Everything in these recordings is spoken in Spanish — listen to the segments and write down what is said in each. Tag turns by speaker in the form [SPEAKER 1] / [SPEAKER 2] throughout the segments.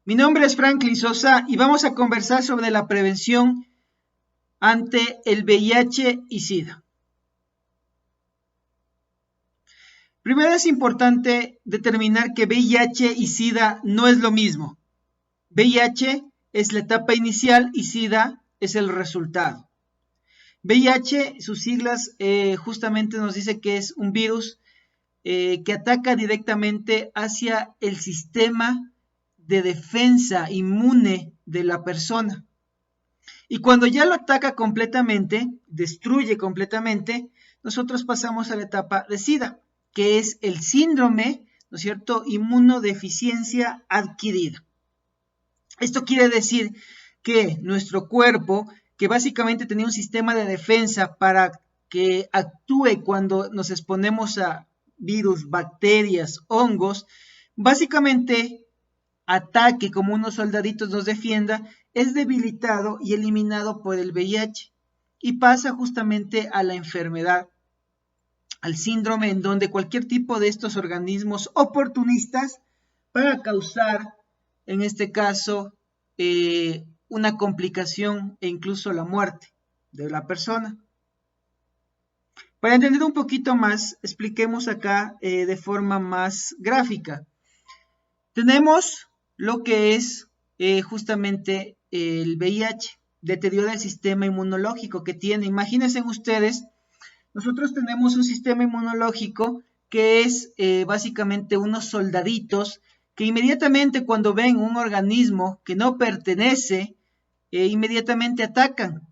[SPEAKER 1] Mi nombre es Franklin Sosa y vamos a conversar sobre la prevención ante el VIH y SIDA. Primero es importante determinar que VIH y SIDA no es lo mismo. VIH es la etapa inicial y SIDA es el resultado. VIH, sus siglas justamente nos dice que es un virus que ataca directamente hacia el sistema de defensa inmune de la persona. Y cuando ya lo ataca completamente, destruye completamente, nosotros pasamos a la etapa de SIDA, que es el síndrome, ¿no es cierto?, inmunodeficiencia adquirida. Esto quiere decir que nuestro cuerpo, que básicamente tenía un sistema de defensa para que actúe cuando nos exponemos a virus, bacterias, hongos, básicamente ataque como unos soldaditos nos defienda, es debilitado y eliminado por el VIH y pasa justamente a la enfermedad, al síndrome en donde cualquier tipo de estos organismos oportunistas para causar, en este caso, una complicación e incluso la muerte de la persona. Para entender un poquito más, expliquemos acá de forma más gráfica. Tenemos lo que es justamente el VIH, deterioro del sistema inmunológico que tiene. Imagínense ustedes, nosotros tenemos un sistema inmunológico que es básicamente unos soldaditos que inmediatamente cuando ven un organismo que no pertenece, inmediatamente atacan.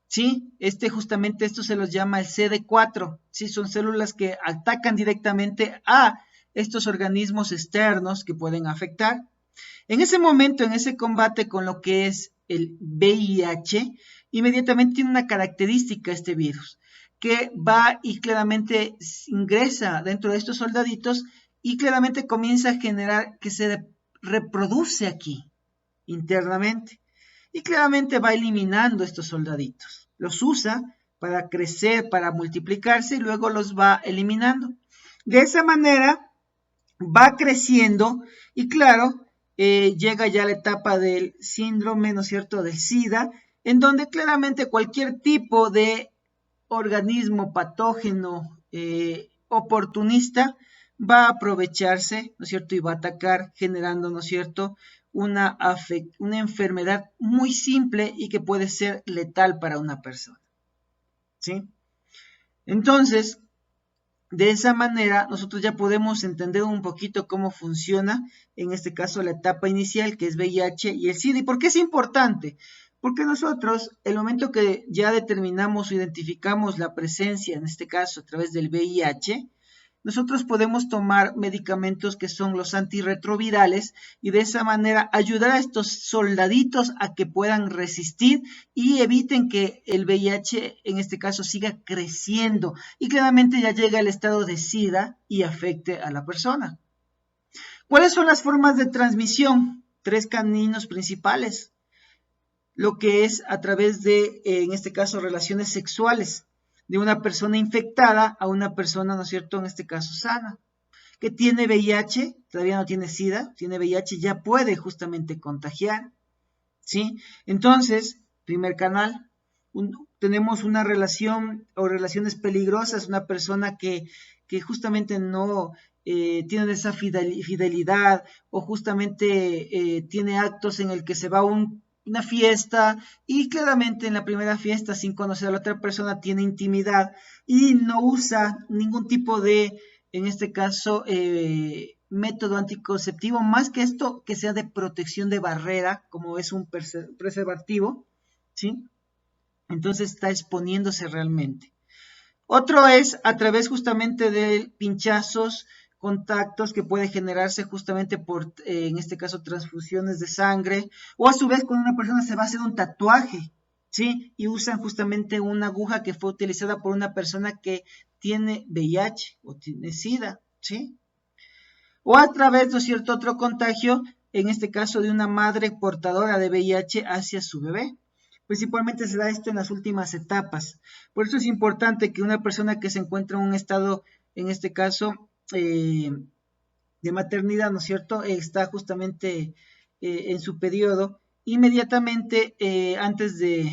[SPEAKER 1] ¿Sí? Justamente esto se los llama el CD4, ¿sí? Son células que atacan directamente a estos organismos externos que pueden afectar. En ese momento, en ese combate con lo que es el VIH, inmediatamente tiene una característica este virus, que va y claramente ingresa dentro de estos soldaditos y claramente comienza a generar que se reproduce aquí internamente. Y claramente va eliminando estos soldaditos. Los usa para crecer, para multiplicarse y luego los va eliminando. De esa manera va creciendo y claro, llega ya la etapa del síndrome, ¿no es cierto?, del SIDA, en donde claramente cualquier tipo de organismo patógeno oportunista va a aprovecharse, ¿no es cierto?, y va a atacar generando, ¿no es cierto?, una enfermedad muy simple y que puede ser letal para una persona, ¿sí? Entonces, de esa manera, nosotros ya podemos entender un poquito cómo funciona, en este caso, la etapa inicial, que es VIH y el SIDA. ¿Y por qué es importante? Porque nosotros, el momento que ya determinamos o identificamos la presencia, en este caso, a través del VIH, nosotros podemos tomar medicamentos que son los antirretrovirales y de esa manera ayudar a estos soldaditos a que puedan resistir y eviten que el VIH en este caso siga creciendo y claramente ya llega el estado de SIDA y afecte a la persona. ¿Cuáles son las formas de transmisión? 3 caminos principales. Lo que es a través de, en este caso, relaciones sexuales de una persona infectada a una persona, ¿no es cierto?, en este caso sana, que tiene VIH, todavía no tiene SIDA, tiene VIH, ya puede justamente contagiar, ¿sí? Entonces, primer canal, tenemos una relación o relaciones peligrosas, una persona que justamente no tiene esa fidelidad o justamente tiene actos en el que se va a una fiesta y claramente en la primera fiesta sin conocer a la otra persona tiene intimidad y no usa ningún tipo de, en este caso, método anticonceptivo, más que esto que sea de protección de barrera, como es un preservativo, ¿sí? Entonces está exponiéndose realmente. Otro es a través justamente de pinchazos, contactos que puede generarse justamente por, en este caso, transfusiones de sangre, o a su vez cuando una persona se va a hacer un tatuaje, ¿sí? Y usan justamente una aguja que fue utilizada por una persona que tiene VIH o tiene SIDA, ¿sí? O a través, ¿no es cierto?, otro contagio, en este caso de una madre portadora de VIH hacia su bebé. Principalmente se da esto en las últimas etapas. Por eso es importante que una persona que se encuentra en un estado, en este caso, de maternidad, ¿no es cierto?, está justamente en su periodo, inmediatamente antes de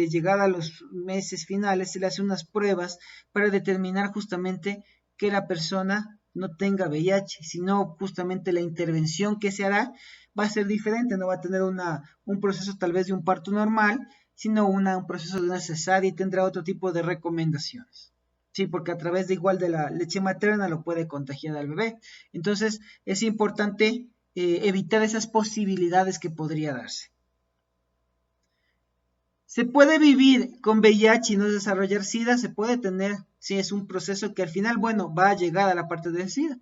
[SPEAKER 1] llegar a los meses finales se le hace unas pruebas para determinar justamente que la persona no tenga VIH, sino justamente la intervención que se hará va a ser diferente, no va a tener un proceso tal vez de un parto normal, sino un proceso de una cesárea y tendrá otro tipo de recomendaciones. Sí, porque a través de igual de la leche materna lo puede contagiar al bebé. Entonces es importante evitar esas posibilidades que podría darse. ¿Se puede vivir con VIH y no desarrollar SIDA? Se puede tener, sí, es un proceso que al final, bueno, va a llegar a la parte del SIDA,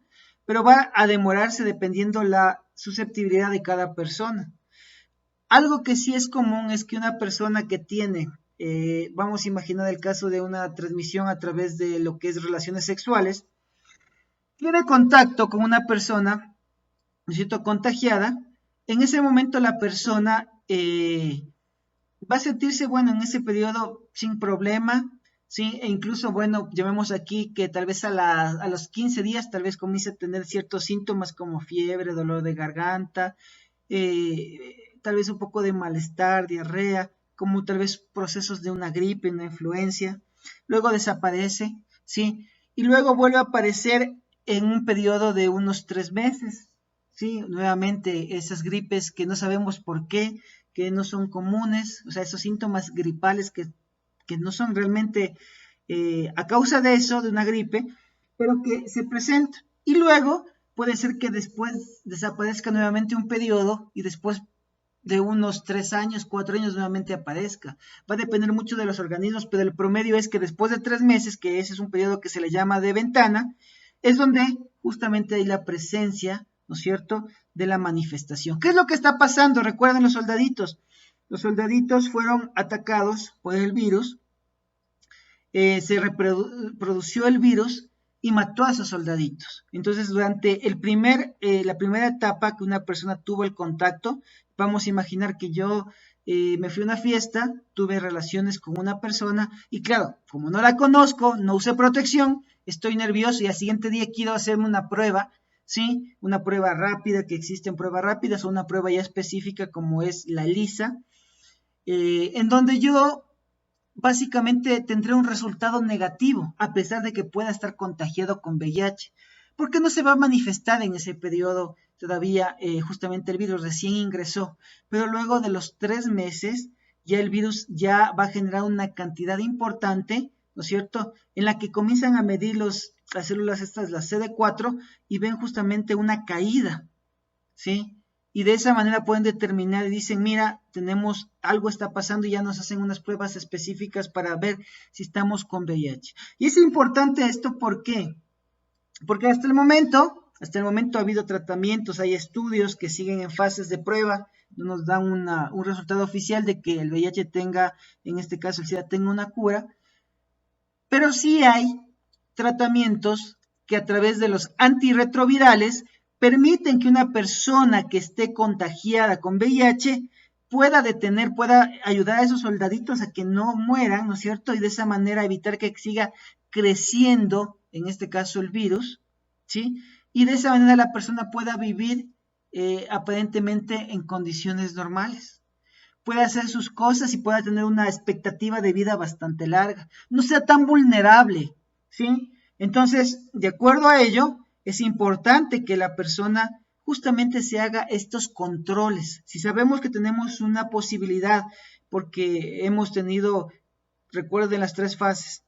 [SPEAKER 1] pero va a demorarse dependiendo la susceptibilidad de cada persona. Algo que sí es común es que una persona que tiene, vamos a imaginar el caso de una transmisión a través de lo que es relaciones sexuales, tiene contacto con una persona, ¿no es cierto?, contagiada, en ese momento la persona va a sentirse, bueno, en ese periodo sin problema, ¿sí? E incluso, bueno, llamemos aquí que tal vez a los 15 días tal vez comience a tener ciertos síntomas como fiebre, dolor de garganta, tal vez un poco de malestar, diarrea, como tal vez procesos de una gripe, una influencia, luego desaparece, ¿sí? Y luego vuelve a aparecer en un periodo de unos 3 meses, ¿sí? Nuevamente esas gripes que no sabemos por qué, que no son comunes, o sea, esos síntomas gripales que no son realmente a causa de eso, de una gripe, pero que se presentan. Y luego puede ser que después desaparezca nuevamente un periodo y después de unos 3 años, 4 años nuevamente aparezca. Va a depender mucho de los organismos, pero el promedio es que después de 3 meses, que ese es un periodo que se le llama de ventana, es donde justamente hay la presencia, ¿no es cierto?, de la manifestación. ¿Qué es lo que está pasando? Recuerden los soldaditos. Los soldaditos fueron atacados por el virus, se reprodució el virus y mató a esos soldaditos. Entonces, durante la primera etapa que una persona tuvo el contacto, vamos a imaginar que yo me fui a una fiesta, tuve relaciones con una persona y claro, como no la conozco, no usé protección, estoy nervioso y al siguiente día quiero hacerme una prueba, ¿sí? Una prueba rápida, que existen pruebas rápidas o una prueba ya específica como es la ELISA, en donde yo básicamente tendré un resultado negativo, a pesar de que pueda estar contagiado con VIH, porque no se va a manifestar en ese periodo todavía, justamente el virus recién ingresó, pero luego de los 3 meses ya el virus ya va a generar una cantidad importante, ¿no es cierto?, en la que comienzan a medir las células estas, las CD4, y ven justamente una caída, ¿sí? Y de esa manera pueden determinar y dicen, mira, tenemos, algo está pasando y ya nos hacen unas pruebas específicas para ver si estamos con VIH. Y es importante esto, ¿por qué? Porque hasta el momento ha habido tratamientos, hay estudios que siguen en fases de prueba, no nos dan un resultado oficial de que el VIH tenga, en este caso el SIDA tenga una cura, pero sí hay tratamientos que a través de los antirretrovirales permiten que una persona que esté contagiada con VIH pueda ayudar a esos soldaditos a que no mueran, ¿no es cierto? Y de esa manera evitar que siga creciendo, en este caso el virus, ¿sí? Y de esa manera la persona pueda vivir aparentemente en condiciones normales. Puede hacer sus cosas y pueda tener una expectativa de vida bastante larga. No sea tan vulnerable, ¿sí? Entonces, de acuerdo a ello, es importante que la persona justamente se haga estos controles. Si sabemos que tenemos una posibilidad, porque hemos tenido, recuerden las 3 fases,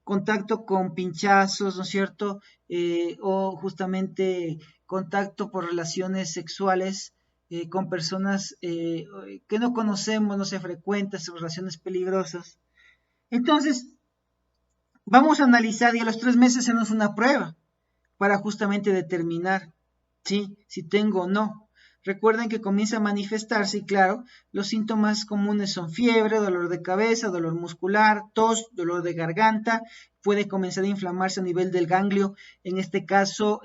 [SPEAKER 1] contacto con pinchazos, ¿no es cierto? O justamente contacto por relaciones sexuales con personas que no conocemos, no se frecuentan, son relaciones peligrosas. Entonces, vamos a analizar y a los 3 meses hacemos una prueba para justamente determinar, ¿sí?, si tengo o no. Recuerden que comienza a manifestarse y claro, los síntomas comunes son fiebre, dolor de cabeza, dolor muscular, tos, dolor de garganta, puede comenzar a inflamarse a nivel del ganglio, en este caso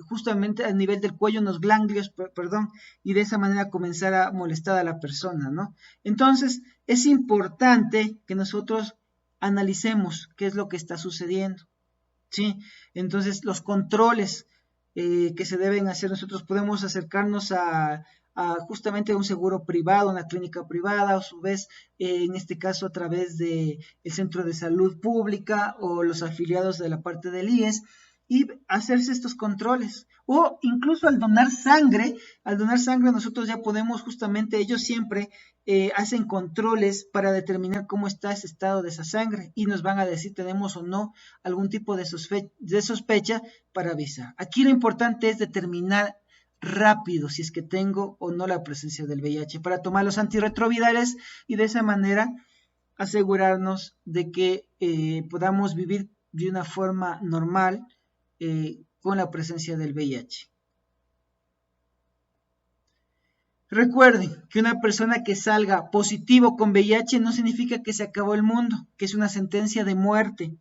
[SPEAKER 1] justamente a nivel del cuello, en los ganglios, perdón, y de esa manera comenzar a molestar a la persona, ¿no? Entonces, es importante que nosotros analicemos qué es lo que está sucediendo, ¿sí? Entonces, los controles, que se deben hacer. Nosotros podemos acercarnos a justamente un seguro privado, una clínica privada, a su vez, en este caso a través del centro de salud pública o los afiliados de la parte del IES, y hacerse estos controles. O incluso al donar sangre nosotros ya podemos justamente, ellos siempre hacen controles para determinar cómo está ese estado de esa sangre y nos van a decir tenemos o no algún tipo de sospecha para avisar. Aquí lo importante es determinar rápido si es que tengo o no la presencia del VIH para tomar los antirretrovirales y de esa manera asegurarnos de que podamos vivir de una forma normal con la presencia del VIH. Recuerden que una persona que salga positivo con VIH no significa que se acabó el mundo, que es una sentencia de muerte.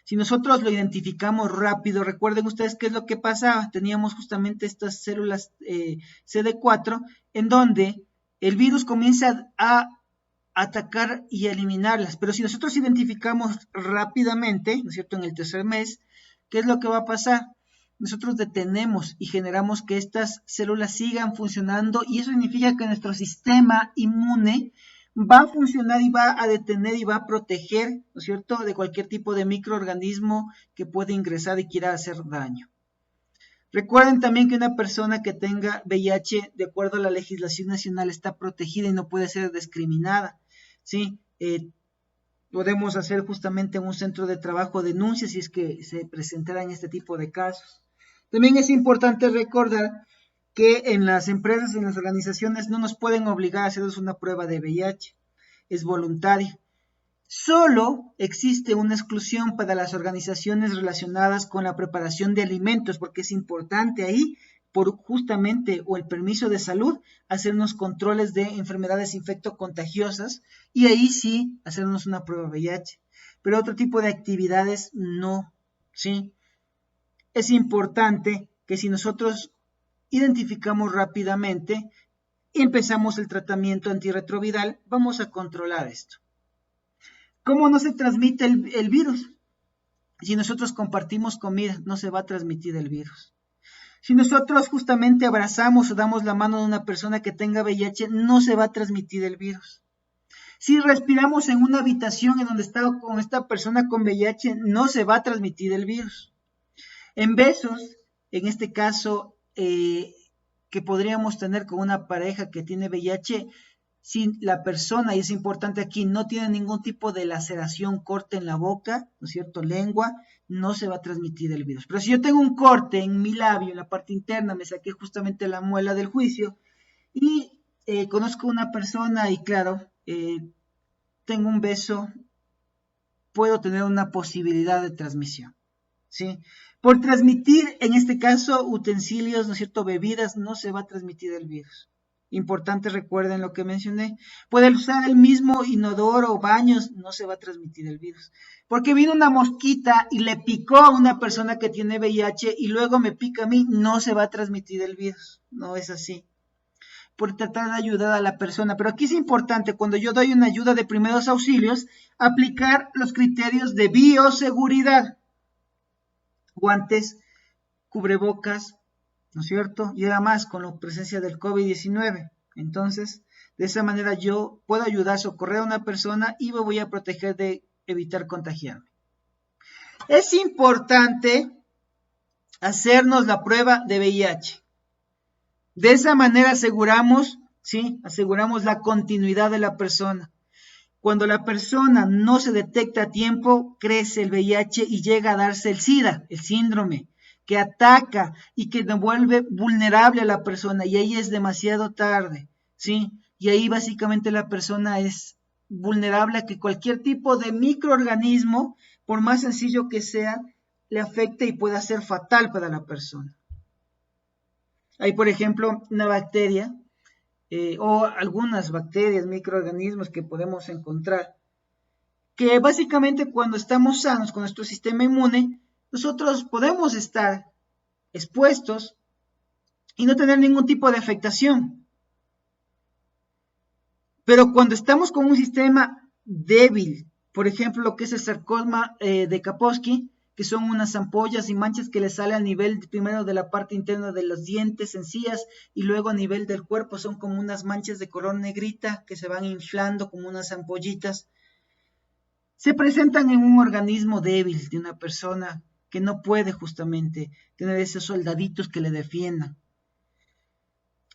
[SPEAKER 1] Si nosotros lo identificamos rápido, recuerden ustedes qué es lo que pasaba. Teníamos justamente estas células CD4 en donde el virus comienza a atacar y a eliminarlas. Pero si nosotros identificamos rápidamente, ¿no es cierto?, en el tercer mes, ¿qué es lo que va a pasar? Nosotros detenemos y generamos que estas células sigan funcionando y eso significa que nuestro sistema inmune va a funcionar y va a detener y va a proteger, ¿no es cierto?, de cualquier tipo de microorganismo que pueda ingresar y quiera hacer daño. Recuerden también que una persona que tenga VIH, de acuerdo a la legislación nacional, está protegida y no puede ser discriminada, ¿sí? Podemos hacer justamente en un centro de trabajo denuncias si es que se presentaran este tipo de casos. También es importante recordar que en las empresas y en las organizaciones no nos pueden obligar a hacernos una prueba de VIH, es voluntaria. Solo existe una exclusión para las organizaciones relacionadas con la preparación de alimentos, porque es importante ahí, por justamente o el permiso de salud, hacernos controles de enfermedades infectocontagiosas y ahí sí hacernos una prueba VIH. Pero otro tipo de actividades no, ¿sí? Es importante que si nosotros identificamos rápidamente y empezamos el tratamiento antirretroviral, vamos a controlar esto. ¿Cómo no se transmite el virus? Si nosotros compartimos comida, no se va a transmitir el virus. Si nosotros justamente abrazamos o damos la mano de una persona que tenga VIH, no se va a transmitir el virus. Si respiramos en una habitación en donde está con esta persona con VIH, no se va a transmitir el virus. En besos, en este caso, que podríamos tener con una pareja que tiene VIH, si la persona, y es importante aquí, no tiene ningún tipo de laceración, corte en la boca, ¿no es cierto?, lengua, no se va a transmitir el virus. Pero si yo tengo un corte en mi labio, en la parte interna, me saqué justamente la muela del juicio, y conozco a una persona y claro, tengo un beso, puedo tener una posibilidad de transmisión, ¿sí? Por transmitir, en este caso, utensilios, ¿no es cierto?, bebidas, no se va a transmitir el virus. Importante, recuerden lo que mencioné. Pueden usar el mismo inodoro o baños, no se va a transmitir el virus. Porque vino una mosquita y le picó a una persona que tiene VIH y luego me pica a mí, no se va a transmitir el virus. No es así. Por tratar de ayudar a la persona. Pero aquí es importante, cuando yo doy una ayuda de primeros auxilios, aplicar los criterios de bioseguridad. Guantes, cubrebocas, ¿no es cierto? Y además con la presencia del COVID-19. Entonces, de esa manera yo puedo ayudar a socorrer a una persona y me voy a proteger de evitar contagiarme. Es importante hacernos la prueba de VIH. De esa manera aseguramos, ¿sí? Aseguramos la continuidad de la persona. Cuando la persona no se detecta a tiempo, crece el VIH y llega a darse el SIDA, el síndrome, que ataca y que vuelve vulnerable a la persona y ahí es demasiado tarde, ¿sí? Y ahí básicamente la persona es vulnerable a que cualquier tipo de microorganismo, por más sencillo que sea, le afecte y pueda ser fatal para la persona. Hay, por ejemplo, una bacteria o algunas bacterias, microorganismos que podemos encontrar, que básicamente cuando estamos sanos con nuestro sistema inmune, nosotros podemos estar expuestos y no tener ningún tipo de afectación. Pero cuando estamos con un sistema débil, por ejemplo, lo que es el sarcoma de Kaposi, que son unas ampollas y manchas que le sale al nivel primero de la parte interna de los dientes, encías, y luego a nivel del cuerpo son como unas manchas de color negrita que se van inflando como unas ampollitas. Se presentan en un organismo débil de una persona que no puede justamente tener esos soldaditos que le defiendan.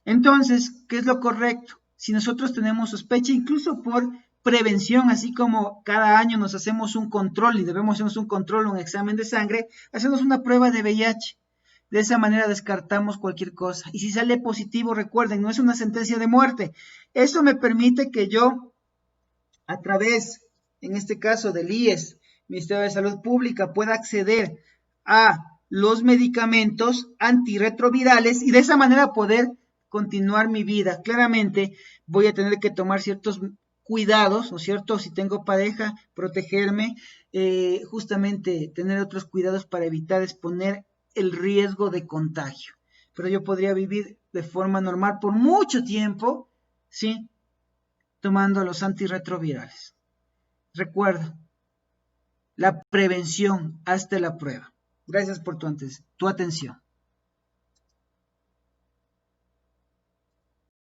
[SPEAKER 1] Entonces, ¿qué es lo correcto? Si nosotros tenemos sospecha, incluso por prevención, así como cada año nos hacemos un control y debemos hacernos un control o un examen de sangre, hacemos una prueba de VIH. De esa manera descartamos cualquier cosa. Y si sale positivo, recuerden, no es una sentencia de muerte. Eso me permite que yo, a través, en este caso del IES, Ministerio de Salud Pública, pueda acceder a los medicamentos antirretrovirales y de esa manera poder continuar mi vida. Claramente voy a tener que tomar ciertos cuidados, ¿no es cierto? Si tengo pareja, protegerme, justamente tener otros cuidados para evitar exponer el riesgo de contagio. Pero yo podría vivir de forma normal por mucho tiempo, ¿sí? Tomando los antirretrovirales. Recuerda, la prevención hasta la prueba. Gracias por tu atención.